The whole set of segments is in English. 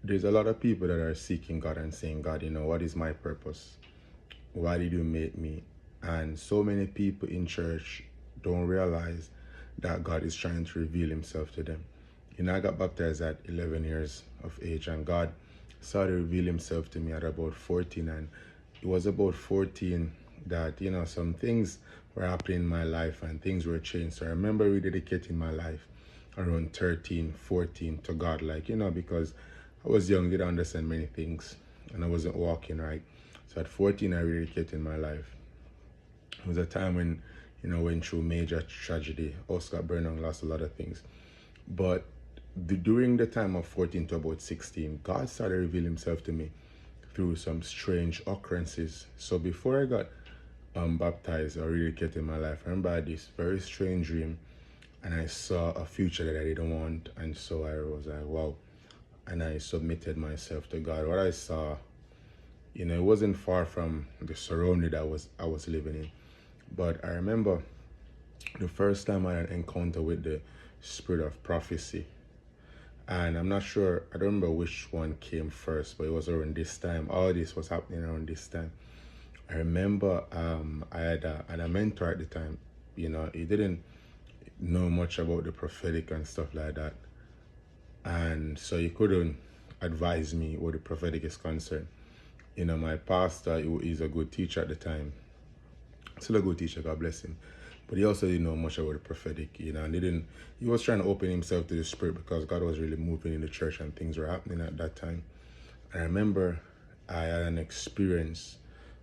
There's a lot of people that are seeking God and saying, God, what is my purpose? Why did you make me? And so many people in church don't realize that God is trying to reveal himself to them. I got baptized at 11 years of age, and God started to reveal himself to me at about 14. And it was about 14 that, some things were happening in my life and things were changed. So I remember rededicating my life around 13, 14 to God, because I was young, didn't understand many things, and I wasn't walking right. So at 14, I rededicated my life. It was a time when, went through major tragedy. Oscar Burnham lost a lot of things. But during the time of 14 to about 16, God started revealing himself to me through some strange occurrences. So before I got baptized or rededicated in my life, I remember I had this very strange dream, and I saw a future that I didn't want. And so I was like, wow. And I submitted myself to God. What I saw, it wasn't far from the surrounding that I was living in. But I remember the first time I had an encounter with the spirit of prophecy. And I'm not sure, I don't remember which one came first, but it was around this time. All this was happening around this time. I remember I had a mentor at the time. He didn't know much about the prophetic and stuff like that. And so he couldn't advise me where the prophetic is concerned. My pastor, he's a good teacher at the time. Still a good teacher, God bless him. But he also didn't know much about the prophetic, and he was trying to open himself to the spirit because God was really moving in the church and things were happening at that time. I remember I had an experience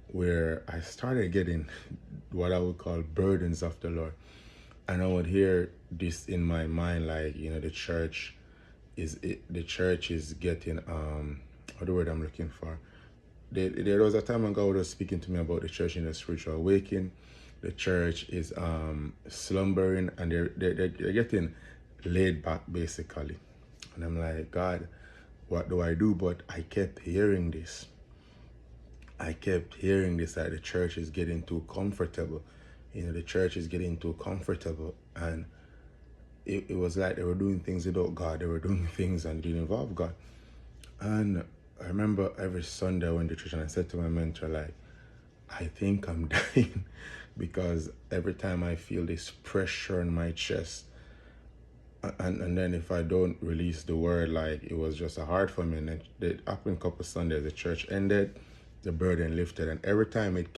where I started getting what I would call burdens of the Lord. And I would hear this in my mind, like, the church is getting what the word I'm looking for. There was a time when God was speaking to me about the church in a spiritual awakening. The church is slumbering, and they're getting laid back basically. And I'm like, God, what do I do? But I kept hearing this. That the church is getting too comfortable. The church is getting too comfortable, and it was like they were doing things without God. They were doing things and didn't involve God. And I remember every Sunday I went to church and I said to my mentor, like, I think I'm dying because every time I feel this pressure in my chest, and then if I don't release the word, like, it was just hard for me. And it happened a couple of Sundays, the church ended, the burden lifted, and every time it